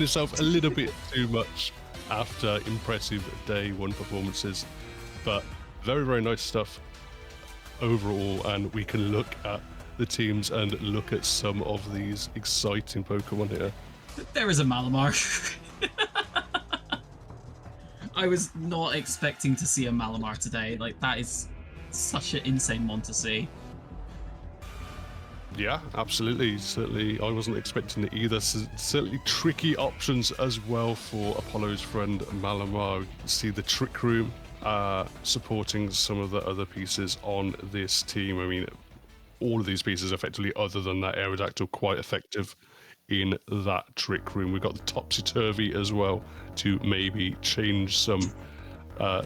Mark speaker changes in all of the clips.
Speaker 1: himself a little bit too much after impressive day one performances. But very, very nice stuff overall. And we can look at the teams and look at some of these exciting Pokemon here.
Speaker 2: There is a Malamar. I was not expecting to see a Malamar today. Like, that is such an insane one to see.
Speaker 1: Yeah, absolutely. Certainly, I wasn't expecting it either. Certainly tricky options as well for Apollo's friend Malamar. You can see the Trick Room supporting some of the other pieces on this team. I mean, all of these pieces effectively, other than that Aerodactyl, quite effective in that Trick Room. We've got the Topsy-Turvy as well to maybe change some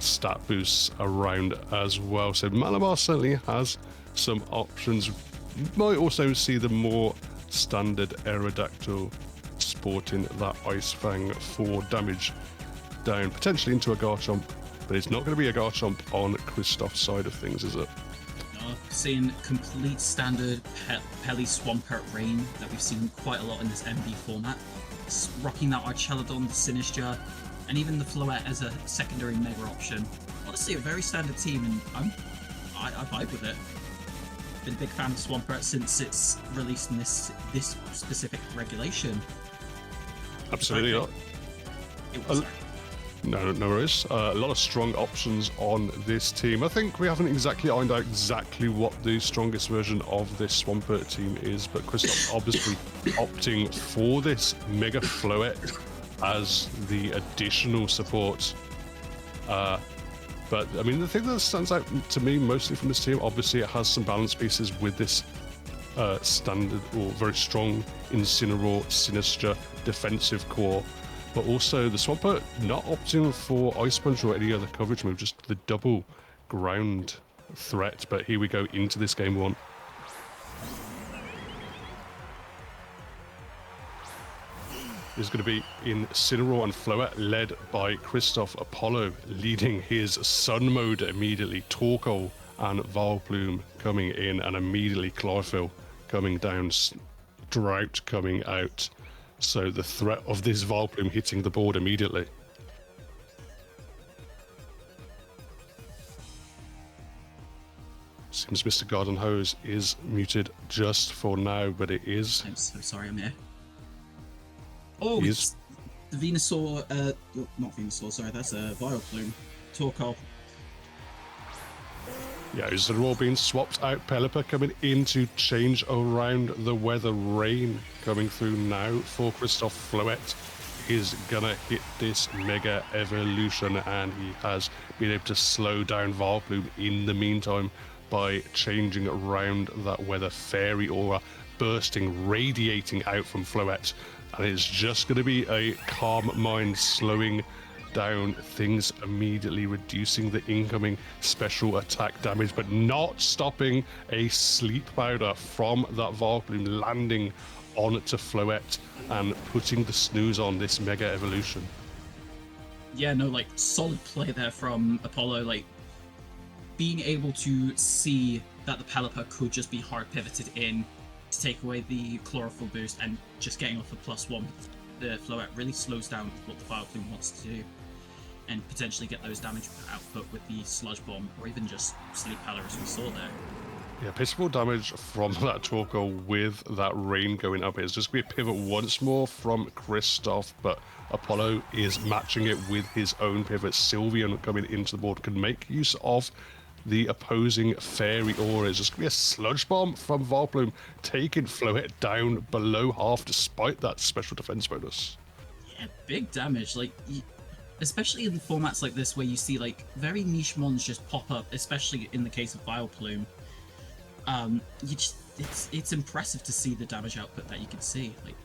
Speaker 1: stat boosts around as well. So Malamar certainly has some options. You might also see the more standard Aerodactyl sporting that Ice Fang for damage down, potentially into a Garchomp, but it's not going to be a Garchomp on Christophe's side of things, is it?
Speaker 2: Seeing complete standard Pelly Swampert Rain that we've seen quite a lot in this MV format. It's rocking that Archelodon, the Sinistcha, and even the Floette as a secondary mega option. Honestly, a very standard team, and I vibe with it. Been a big fan of Swampert since it's released in this specific regulation.
Speaker 1: Absolutely not. No worries. A lot of strong options on this team. I think we haven't exactly ironed out exactly what the strongest version of this Swampert team is, but Christophe obviously opting for this Mega Floette as the additional support. But, I mean, the thing that stands out to me mostly from this team, obviously it has some balance pieces with this standard or very strong Incineroar, Sinistcha defensive core. But also the Swampert not opting for Ice Punch or any other coverage move, just the double ground threat. But here we go into this game one. Is going to be Incineroar and Floette, led by Christophe. Apollo leading his Sun mode immediately. Torkoal and Vileplume coming in, and immediately Chlorophyll coming down. Drought coming out. So the threat of this Vileplume hitting the board immediately. Seems Mr. Garden Hose is muted just for now, but it is.
Speaker 2: I'm so sorry, I'm here. Oh, it's the Venusaur, not Venusaur, sorry, that's a Vileplume. Torkoal.
Speaker 1: Yeah, Incineroar being swapped out. Pelipper coming in to change around the weather. Rain coming through now for Christophe. Floette is gonna hit this Mega Evolution, and he has been able to slow down Vileplume in the meantime by changing around that weather. Fairy Aura bursting, radiating out from Floette, and it's just going to be a Calm Mind slowing down things immediately, reducing the incoming special attack damage, but not stopping a Sleep Powder from that Vileplume landing onto Floette and putting the snooze on this Mega Evolution.
Speaker 2: Yeah, no, like, solid play there from Apollo, like, being able to see that the Pelipper could just be hard pivoted in to take away the Chlorophyll boost, and just getting off a +1 the Floette really slows down what the Vileplume wants to do, and potentially get those damage output with the Sludge Bomb, or even just Sleep Powder as we saw there.
Speaker 1: Yeah, pitiful damage from that Torkoal with that Rain going up. It's just going to be a pivot once more from Christophe, but Apollo is matching it with his own pivot. Sylveon coming into the board can make use of the opposing Fairy Aura. It's just going to be a Sludge Bomb from Vileplume, taking Floette down below half despite that special defense bonus.
Speaker 2: Yeah, big damage. Like, especially in formats like this where you see like very niche mons just pop up, especially in the case of Vileplume. It's impressive to see the damage output that you can see. Like,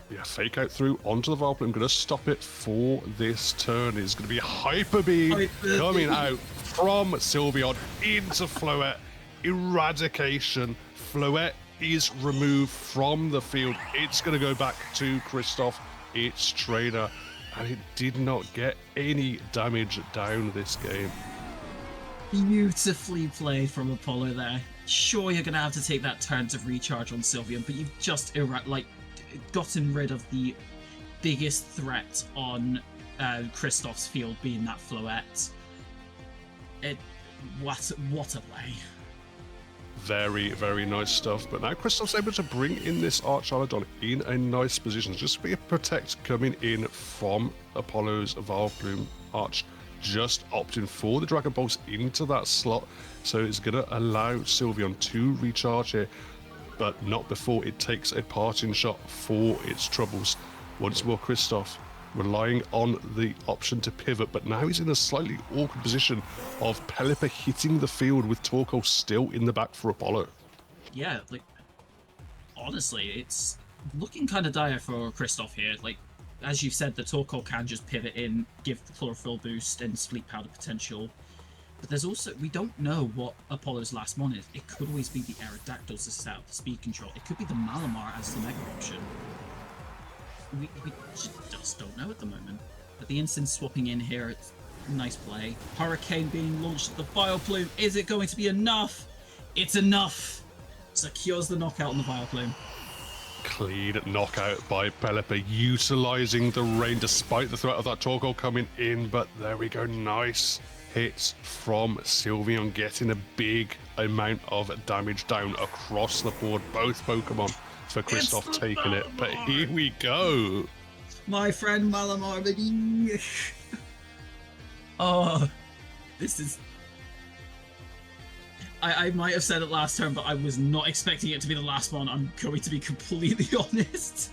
Speaker 1: yeah, fake out through onto the Vileplume. Going to stop it for this turn. It's going to be a Hyper Beam coming out from Sylveon into Floette. Eradication. Floette is removed from the field. It's going to go back to Christophe, its trainer, and it did not get any damage down this game.
Speaker 2: Beautifully played from Apollo there. Sure, you're going to have to take that turn to recharge on Sylveon, but you've just gotten rid of the biggest threat on Christophe's field being that Floette. What a play.
Speaker 1: Very, very nice stuff. But now Christophe's able to bring in this Archaladon in a nice position. Just be a protect coming in from Apollo's Vileplume Arch. Just opting for the Dragon Pulse into that slot. So it's going to allow Sylveon to recharge here. But not before it takes a parting shot for its troubles. Once more, Christophe relying on the option to pivot, but now he's in a slightly awkward position of Pelipper hitting the field with Torkoal still in the back for Apollo.
Speaker 2: Yeah, like, honestly, it's looking kind of dire for Christophe here. Like, as you've said, the Torkoal can just pivot in, give the Chlorophyll boost and Sleep Powder potential. But there's also, we don't know what Apollo's last one is. It could always be the Aerodactyls to set up the speed control. It could be the Malamar as the Mega option. We just don't know at the moment. But the instant swapping in here, it's a nice play. Hurricane being launched at the Vileplume. Is it going to be enough? It's enough! Secures the knockout on the Vileplume.
Speaker 1: Clean knockout by Pelipper, utilising the rain despite the threat of that Torkoal coming in. But there we go, nice hits from Sylveon, getting a big amount of damage down across the board. Both Pokemon for Christophe taking it, but here we go.
Speaker 2: My friend Malamar, baby. Oh, this is... I might have said it last turn, but I was not expecting it to be the last one. I'm going to be completely honest.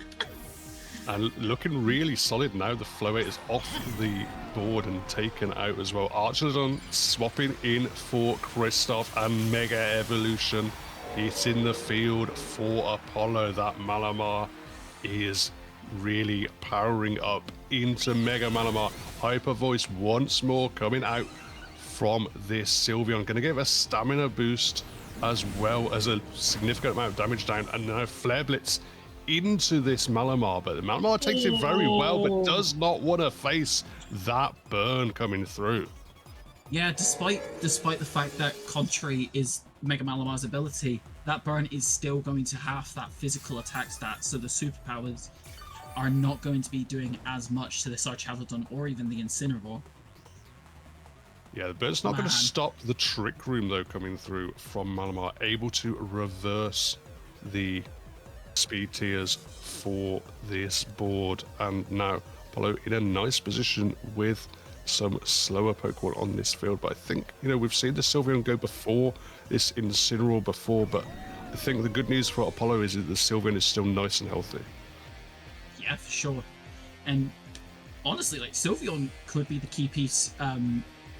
Speaker 1: And looking really solid now. The Floette is off the board and taken out as well. Archaladon swapping in for Christophe and Mega Evolution. It's in the field for Apollo. That Malamar is really powering up into Mega Malamar. Hyper Voice once more coming out from this Sylveon. Going to give a stamina boost as well as a significant amount of damage down. And now Flare Blitz into this Malamar. But the Malamar takes it very well, but does not want to face that burn coming through.
Speaker 2: Yeah, despite the fact that contrary is Mega Malamar's ability, that burn is still going to have that physical attack stat, so the superpowers are not going to be doing as much to this Archaladon or even the Incineroar.
Speaker 1: Yeah, the burn's not going to stop the Trick Room, though, coming through from Malamar. Able to reverse the speed tiers for this board. And now Apollo in a nice position with some slower Pokemon on this field. But I think, we've seen the Sylveon go before this Incineroar before, but I think the good news for Apollo is that the Sylveon is still nice and healthy.
Speaker 2: Yeah, for sure. And honestly, like, Sylveon could be the key piece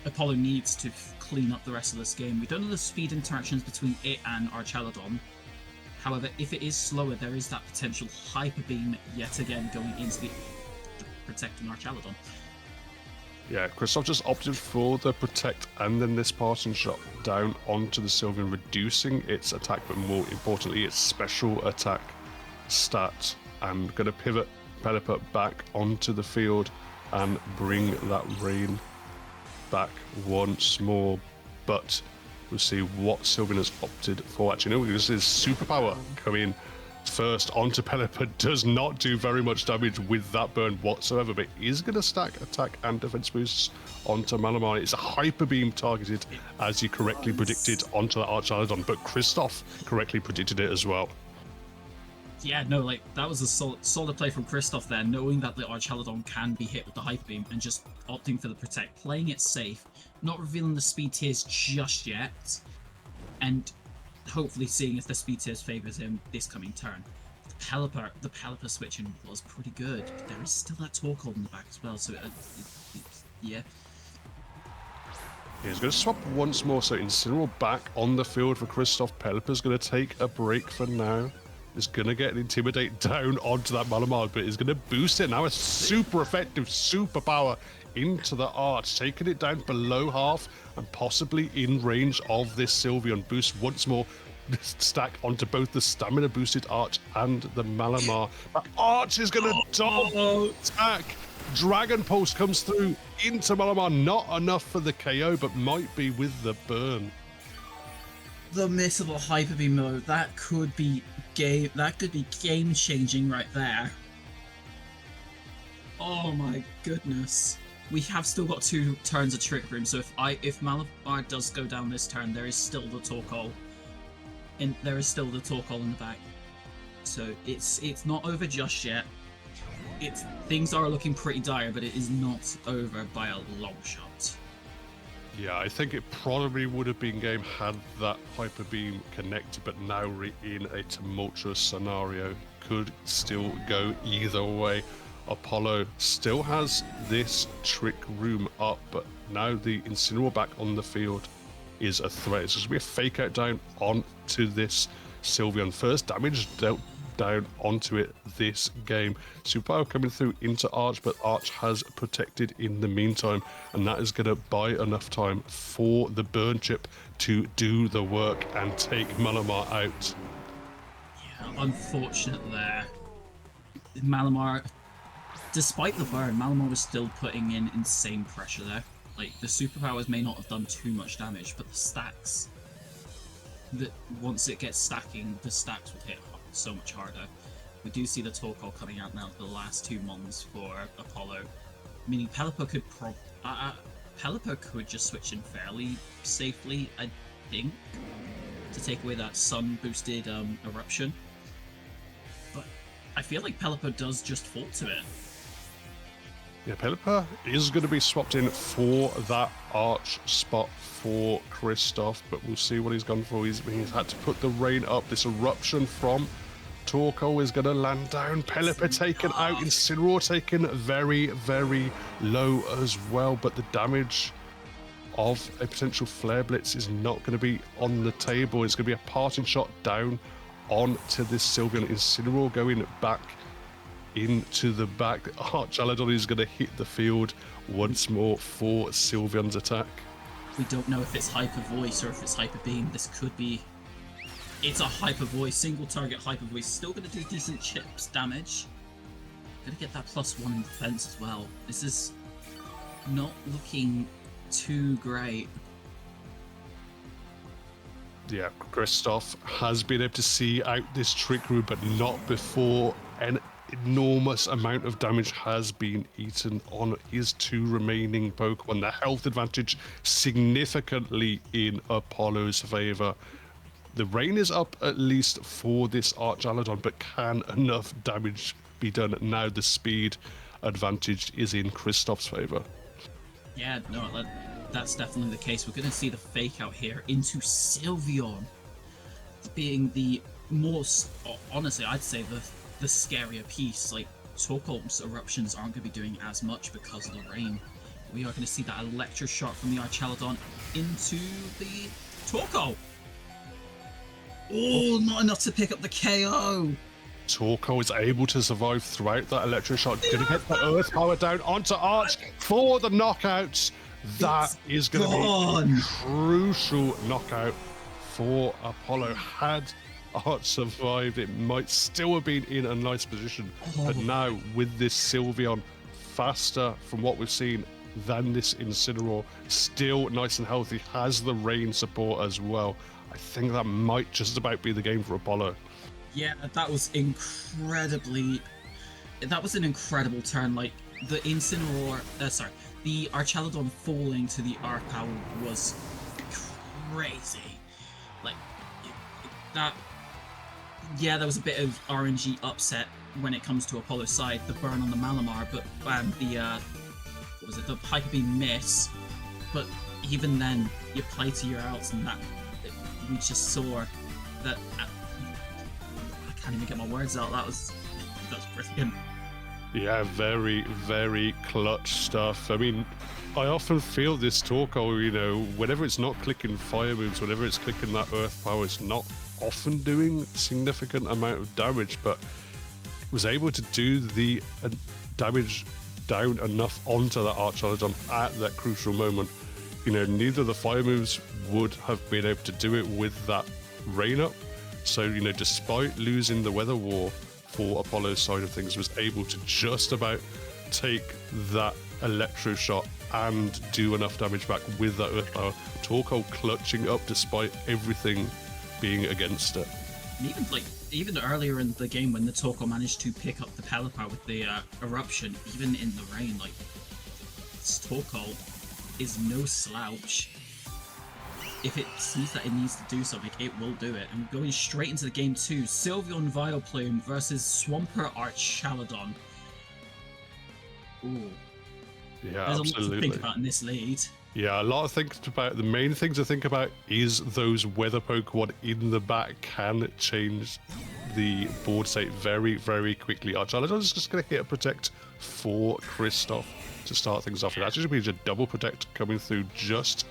Speaker 2: Apollo needs to clean up the rest of this game. We don't know the speed interactions between it and Archaladon. However, if it is slower, there is that potential Hyper Beam yet again going into the protecting Archaladon.
Speaker 1: Yeah, Christophe just opted for the Protect and then this passing shot down onto the Sylveon, reducing its attack, but more importantly, its special attack stat. And going to pivot Pelipper back onto the field and bring that rain back once more. But we'll see what Sylveon has opted for. Actually, no, this is Superpower coming first onto Pelipper. Does not do very much damage with that burn whatsoever, but is going to stack attack and defense boosts onto Malamar. It's a Hyper Beam targeted, as you correctly predicted, onto that Archaladon, but Christophe correctly predicted it as well.
Speaker 2: Yeah, no, like, that was a solid play from Christophe there, knowing that the Archaladon can be hit with the Hyper Beam and just opting for the Protect, playing it safe, not revealing the speed tiers just yet, and hopefully seeing if the speed tiers favors him this coming turn. The Pelipper switching was pretty good, but there is still that Torkoal in the back as well, so yeah.
Speaker 1: He's going to swap once more, so Incineroar back on the field for Christophe. Pelipper's going to take a break for now. Is going to get an Intimidate down onto that Malamar, but is going to boost it now. A super effective superpower into the Arch, taking it down below half and possibly in range of this Sylveon. Boost once more, stack onto both the stamina boosted Arch and the Malamar. That Arch is going to double attack. Dragon Pulse comes through into Malamar. Not enough for the KO, but might be with the burn.
Speaker 2: The miss of the Hyper Beam mode, that could be game changing right there. Oh my goodness. We have still got 2 turns of Trick Room, so if Malamar does go down this turn, there is still the Torkoal. And there is still the Torkoal in the back. So it's not over just yet. Things are looking pretty dire, but it is not over by a long shot.
Speaker 1: Yeah, I think it probably would have been game had that Hyper Beam connected, but now we're in a tumultuous scenario. Could still go either way. Apollo still has this Trick Room up, but now the Incineroar back on the field is a threat. It's going to be a fake out down onto this Sylveon. First damage dealt down onto it this game. Superpower coming through into Arch, but Arch has protected in the meantime, and that is going to buy enough time for the Burn Chip to do the work and take Malamar out.
Speaker 2: Yeah, unfortunate there. Malamar, despite the burn, Malamar was still putting in insane pressure there. Like, the superpowers may not have done too much damage, but the stacks, that once it gets stacking, the stacks will hit so much harder. We do see the Torkoal coming out now, the last 2 mons for Apollo, meaning Pelipper could Pelipper could just switch in fairly safely, I think, to take away that sun-boosted eruption. But I feel like Pelipper does just fall to it.
Speaker 1: Yeah, Pelipper is going to be swapped in for that Arch spot for Christophe, but we'll see what he's gone for. He's had to put the rain up. This eruption from Torkoal is going to land down. Pelipper taken out. Incineroar taken very, very low as well, but the damage of a potential Flare Blitz is not going to be on the table. It's going to be a parting shot down onto this Sylveon. Incineroar going back into the back. Archaladon is going to hit the field once more for Sylveon's attack.
Speaker 2: We don't know if it's Hyper Voice or if it's Hyper Beam. This could be... It's a Hyper Voice, single target Hyper Voice. Still going to do decent chips damage. Going to get that +1 in defense as well. This is not looking too great.
Speaker 1: Yeah, Christophe has been able to see out this Trick Room, but not before an enormous amount of damage has been eaten on his 2 remaining Pokemon. The health advantage significantly in Apollo's favor. The rain is up at least for this Archaladon, but can enough damage be done now? The speed advantage is in Christophe's favor.
Speaker 2: Yeah, no, that's definitely the case. We're going to see the fake out here into Sylveon being the most, honestly, I'd say the scarier piece. Like, Torkoal's eruptions aren't going to be doing as much because of the rain. We are going to see that Electroshock from the Archaladon into the Torkoal. Oh, not enough to pick up the KO.
Speaker 1: Torkoal is able to survive throughout that Electroshock. Going to get the Earth Power down onto Arch for the knockouts. That is going to be a crucial knockout for Apollo. Had Arch survived, it might still have been in a nice position. But now, with this Sylveon faster from what we've seen than this Incineroar, still nice and healthy, has the rain support as well. I think that might just about be the game for Apollo.
Speaker 2: Yeah, that was incredibly... That was an incredible turn. Like, the Incineroar... the Archaladon falling to the Earth Power was crazy. Like, that... Yeah, there was a bit of RNG upset when it comes to Apollo's side, the burn on the Malamar, but the what was it, the Hyper Beam miss. But even then, you play to your outs, and that we just saw that. I can't even get my words out. That's brilliant.
Speaker 1: Yeah, very, very clutch stuff. I mean, I often feel this Torkoal, you know, whenever it's not clicking fire moves, whenever it's clicking that Earth Power, it's not often doing significant amount of damage, but was able to do the damage down enough onto that Archaladon at that crucial moment. You know, neither of the fire moves would have been able to do it with that rain up. So, you know, despite losing the weather war for Apollo's side of things, was able to just about take that Electroshock and do enough damage back with that Earth Power. Torkoal clutching up despite everything being against it.
Speaker 2: And even, like, even earlier in the game when the Torkoal managed to pick up the Pelipper with the eruption, even in the rain, like, this Torkoal is no slouch. If it sees that it needs to do something, it will do it. And going straight into the game 2, Sylveon Vileplume versus Swampert Archaladon. Ooh.
Speaker 1: Yeah,
Speaker 2: There's
Speaker 1: absolutely.
Speaker 2: a lot to think about in this lead.
Speaker 1: Yeah, a lot of things to about. The main thing to think about is those weather Pokemon in the back can change the board state very, very quickly. Archaladon is just going to hit a Protect for Christophe to start things off. It actually means a double Protect coming through, just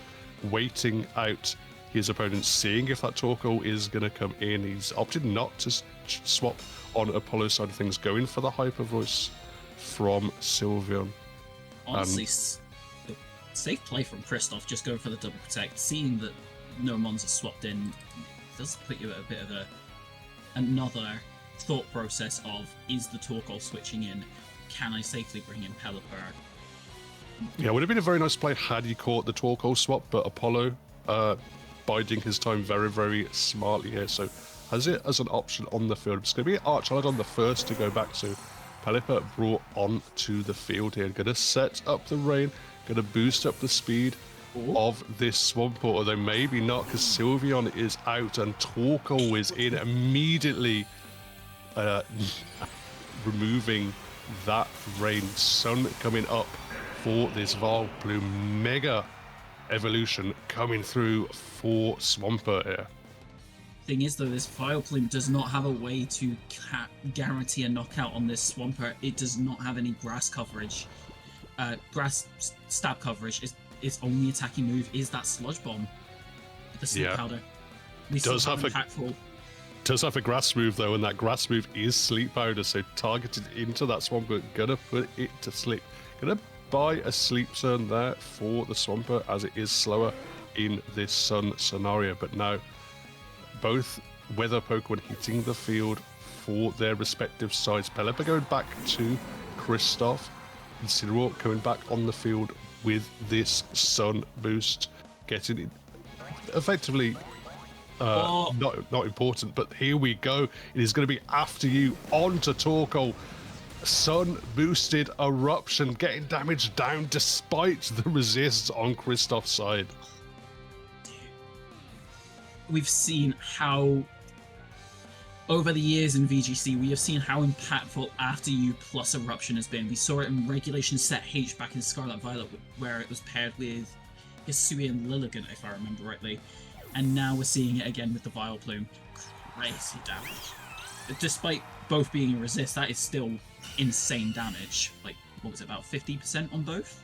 Speaker 1: waiting out his opponent, seeing if that Torkoal is going to come in. He's opted not to swap on Apollo's side of things, going for the Hyper Voice from Sylveon.
Speaker 2: Honestly, safe play from Christophe, just going for the double protect. Seeing that no mons are swapped in does put you at a bit of another thought process of, is the Torkoal switching in? Can I safely bring in Pelipper?
Speaker 1: Yeah, it would have been a very nice play had he caught the Torkoal swap, but Apollo biding his time very, very smartly here. So has it as an option on the field. It's going to be Archaladon the first to go back, so Pelipper brought onto the field here. Going to set up the rain, going to boost up the speed of this Swampert, although maybe not, because Sylveon is out and Torkoal is in immediately, removing that rain. Sun coming up for this Vileplume. Mega evolution coming through for Swampert here.
Speaker 2: Thing is, though, this Vileplume does not have a way to guarantee a knockout on this Swampert. It does not have any grass coverage. Grass stab coverage. Its only attacking move is that Sludge Bomb. The Sleep Powder. We
Speaker 1: does have
Speaker 2: impactful.
Speaker 1: Does have a grass move though, and that grass move is Sleep Powder, so targeted into that Swampert, gonna put it to sleep. Gonna buy a Sleep Sun there for the Swampert, as it is slower in this Sun scenario. But now both weather Pokemon hitting the field for their respective sides. Pelipper going back to Christophe, Incineroar coming back on the field with this Sun boost, getting it effectively not important, but here we go. It is going to be after you, on to Torkoal. Sun boosted eruption, getting damage down despite the resist on Christophe's side.
Speaker 2: We've seen how, over the years in VGC, we have seen how impactful After You plus Eruption has been. We saw it in Regulation Set H back in Scarlet Violet, where it was paired with Hisui and Lilligant, if I remember rightly. And now we're seeing it again with the Vileplume. Crazy damage. Despite both being a resist, that is still insane damage. Like, what was it, about 50% on both?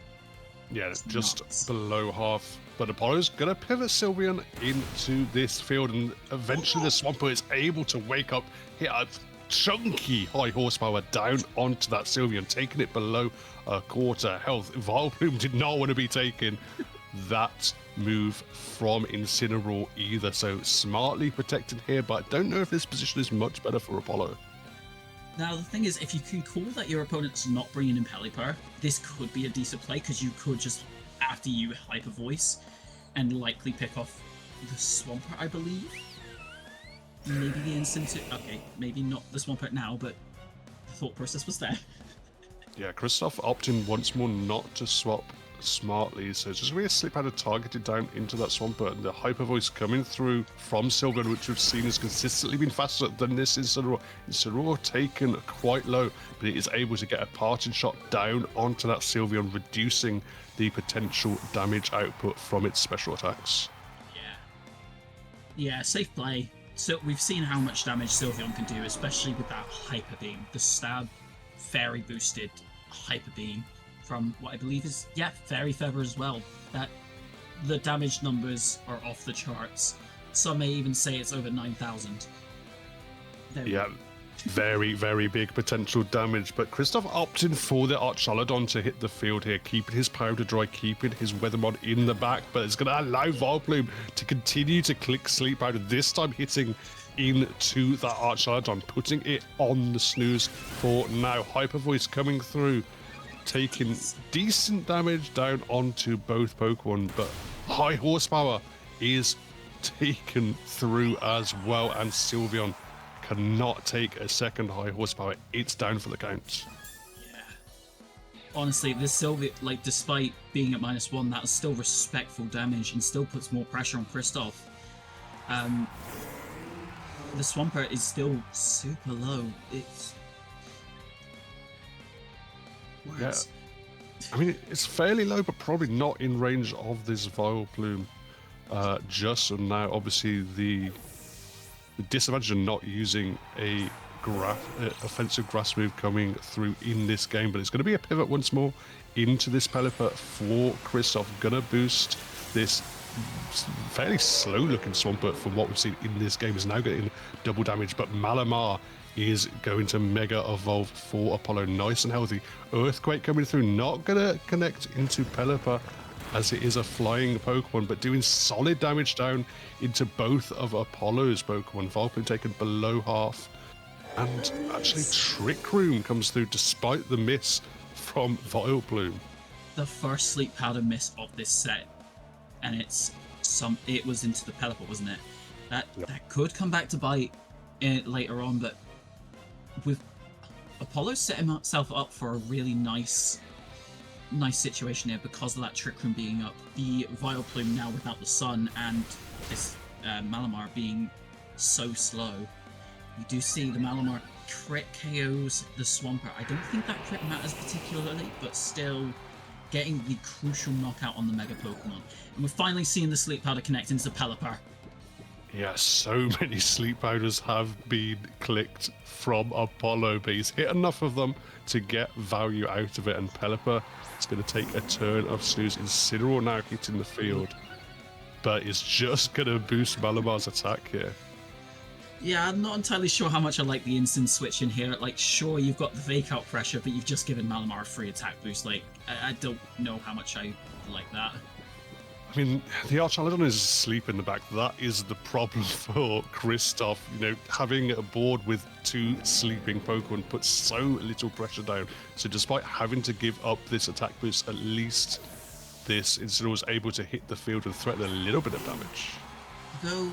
Speaker 1: Yeah, it's just below half. But Apollo's going to pivot Sylveon into this field, and eventually the Swampert is able to wake up, hit a chunky high horsepower down onto that Sylveon, taking it below a quarter health. Vileplume did not want to be taking that move from Incineroar either, so smartly protected here, but I don't know if this position is much better for Apollo.
Speaker 2: Now, the thing is, if you can call that your opponent's not bringing in Pelipper, this could be a decent play, because you could just, after you Hyper Voice, and likely pick off the Swampert, I believe. Maybe the Incineroar. Okay, maybe not the Swampert now, but the thought process was there.
Speaker 1: Yeah, Christophe opting once more not to swap smartly, so it's just really a Sleep Powder targeted down into that Swampert, and the Hyper Voice coming through from Sylveon, which we've seen has consistently been faster than this Incineroar. Incineroar taken quite low, but it is able to get a parting shot down onto that Sylveon, reducing the potential damage output from its special attacks.
Speaker 2: Yeah, safe play. So we've seen how much damage Sylveon can do, especially with that Hyper Beam, the stab fairy boosted Hyper Beam from what I believe is, Fairy Feather as well. That the damage numbers are off the charts. Some may even say it's over 9,000.
Speaker 1: Yeah, very, very big potential damage, but Christophe opting for the Archaladon to hit the field here, keeping his powder dry, keeping his Weathermon in the back, but it's going to allow Vileplume to continue to click Sleep Powder, this time hitting into that Archaladon, putting it on the snooze for now. Hyper Voice coming through, taking decent damage down onto both Pokemon, but high horsepower is taken through as well, and Sylveon cannot take a second high horsepower. It's down for the count.
Speaker 2: Yeah. Honestly, this still, like, despite being at -1, that is still respectful damage and still puts more pressure on Christophe. The Swampert is still super low. It's... Words.
Speaker 1: Yeah. I mean, it's fairly low, but probably not in range of this Vileplume. Just so now, obviously, the disadvantage of not using a offensive grass move coming through in this game, but it's going to be a pivot once more into this Pelipper for Christophe. Gonna boost this fairly slow-looking Swampert from what we've seen in this game. Is now getting double damage, but Malamar is going to Mega Evolve for Apollo. Nice and healthy. Earthquake coming through, not gonna connect into Pelipper as it is a flying Pokemon, but doing solid damage down into both of Apollo's Pokemon. Vileplume taken below half. And actually Trick Room comes through despite the miss from Vileplume.
Speaker 2: The first Sleep Powder miss of this set, and it was into the Pelipper, wasn't it? That could come back to bite later on, but with Apollo setting himself up for a really nice situation here because of that Trick Room being up. The Vileplume now without the sun and this Malamar being so slow. You do see the Malamar crit KOs the Swampert. I don't think that crit matters particularly, but still getting the crucial knockout on the Mega Pokemon. And we're finally seeing the Sleep Powder connect into Pelipper.
Speaker 1: Yeah, so many Sleep Powders have been clicked from Apollo, but he's hit enough of them to get value out of it, and Pelipper is going to take a turn of snooze. Incineroar now hitting the field, but it's just going to boost Malamar's attack here.
Speaker 2: Yeah, I'm not entirely sure how much I like the instant switch in here. Like, sure, you've got the fake out pressure, but you've just given Malamar a free attack boost. Like, I don't know how much I like that.
Speaker 1: I mean, the Archaludon is asleep in the back. That is the problem for Christophe. You know, having a board with two sleeping Pokemon puts so little pressure down. So despite having to give up this attack boost, at least this Incineroar was able to hit the field and threaten a little bit of damage.
Speaker 2: Though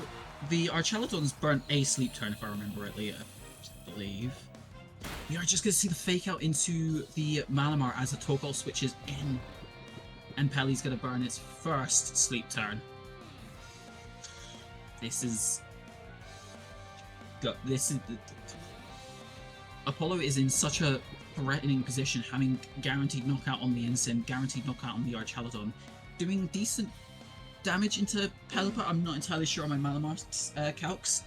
Speaker 2: the Archaludon's burnt a sleep turn, if I remember rightly, I believe. We are just going to see the fake out into the Malamar as the Torkoal switches in. And Pelly's going to burn its first sleep turn. Apollo is in such a threatening position, having guaranteed knockout on the Incin, guaranteed knockout on the Archaludon, doing decent damage into Pelipper. I'm not entirely sure on my Malamar calcs.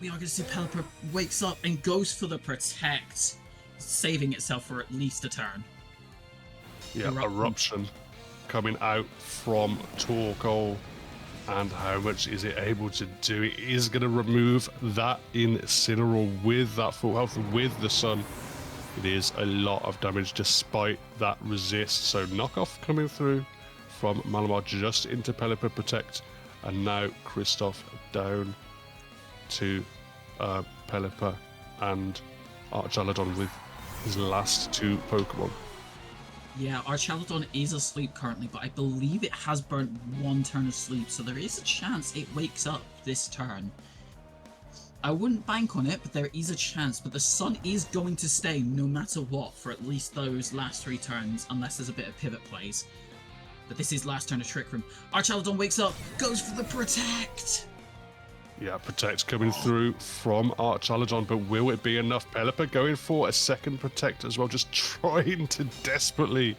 Speaker 2: We are going to see Pelipper wakes up and goes for the Protect, saving itself for at least a turn.
Speaker 1: Yeah, Eruption coming out from Torkoal, and how much is it able to do? It is going to remove that Incineroar with that full health, with the sun. It is a lot of damage despite that resist. So knockoff coming through from Malamar just into Pelipper Protect, and now Christophe down to Pelipper and Archaludon with his last two Pokemon.
Speaker 2: Yeah, Archaludon is asleep currently, but I believe it has burnt one turn of sleep, so there is a chance it wakes up this turn. I wouldn't bank on it, but there is a chance. But the sun is going to stay no matter what for at least those last three turns, unless there's a bit of pivot plays. But this is last turn of Trick Room. Archaludon wakes up, goes for the Protect!
Speaker 1: Yeah, Protect coming through from Archaludon, but will it be enough? Pelipper going for a second Protect as well, just trying to desperately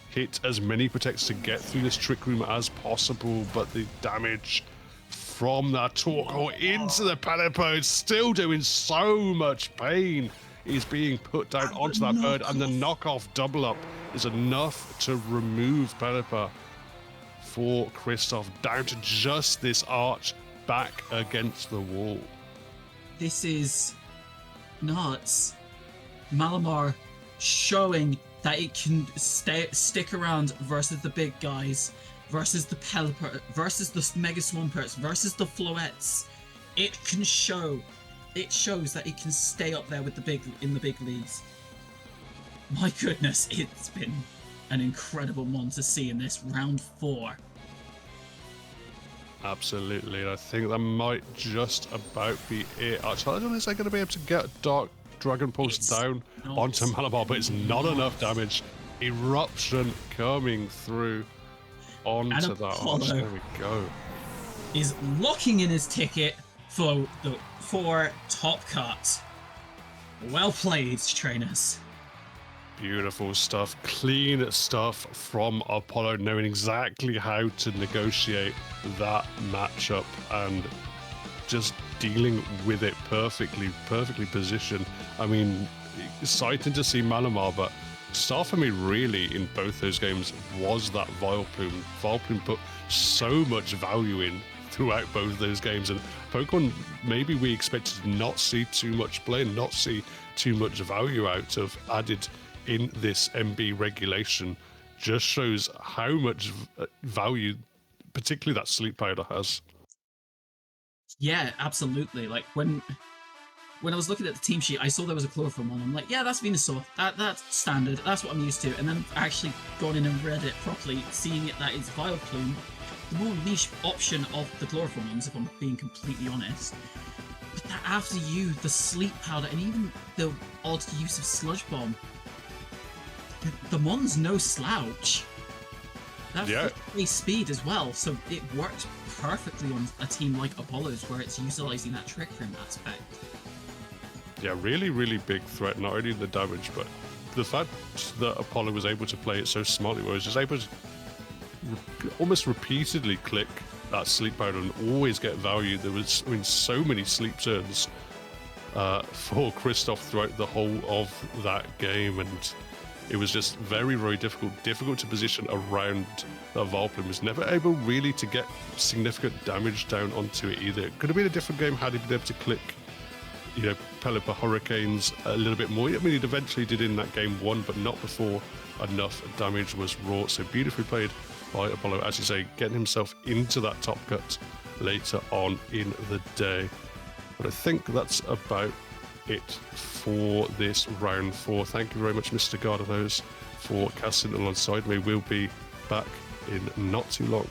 Speaker 1: hit as many Protects to get through this Trick Room as possible, but the damage from that Torkoal into the Pelipper is still doing so much pain. He's being put down onto that bird, and the knockoff double up is enough to remove Pelipper for Christophe, down to just this Arch back against the wall.
Speaker 2: This is nuts. Malamar showing that it can stick around versus the big guys, versus the Pelipper, versus the Mega Swamperts, versus the Floettes. It shows that it can stay up there with the big leagues. My goodness, it's been an incredible one to see in this round 4.
Speaker 1: Absolutely. I think that might just about be it. Actually, I don't know if they're going to be able to get Dark Dragon Pulse
Speaker 2: It's
Speaker 1: down
Speaker 2: not
Speaker 1: onto Malamar, but it's not enough damage. Eruption coming through onto that arch.
Speaker 2: Apollo
Speaker 1: There we go.
Speaker 2: is locking in his ticket for the top cut. Well played, trainers.
Speaker 1: Beautiful stuff, clean stuff from Apollo, knowing exactly how to negotiate that matchup and just dealing with it perfectly positioned. I mean, exciting to see Malamar, but star for me really in both those games was that Vileplume. Vileplume put so much value in throughout both those games, and Pokemon maybe we expected to not see too much play and not see too much value out of added in this MB regulation just shows how much value particularly that sleep powder has.
Speaker 2: Yeah, absolutely. Like when I was looking at the team sheet, I saw there was a chlorophyll one. I'm like, yeah, that's Venusaur. That's standard. That's what I'm used to. And then actually gone in and read it properly, seeing it that it's Vileplume, the more niche option of the chlorophyll ones, if I'm being completely honest. But that after you, the sleep powder, and even the odd use of Sludge Bomb, the Mon's no slouch. That's yeah. Speed as well, so it works perfectly on a team like Apollo's, where it's utilizing that Trick Room aspect.
Speaker 1: Yeah, really big threat, not only the damage, but the fact that Apollo was able to play it so smartly, where he was just able to almost repeatedly click that sleep powder and always get value. There was, I mean, so many sleep turns for Christophe throughout the whole of that game, and it was just very difficult to position around that Vileplume. Was never able really to get significant damage down onto it either. It could have been a different game had he been able to click, you know, Pelipper Hurricanes a little bit more. I mean, it eventually did in that game one, but not before enough damage was wrought. So beautifully played by Apollo, as you say, getting himself into that top cut later on in the day. But I think that's about it for this round 4. Thank you very much, Mr. Gardanos, for casting alongside me. We'll be back in not too long.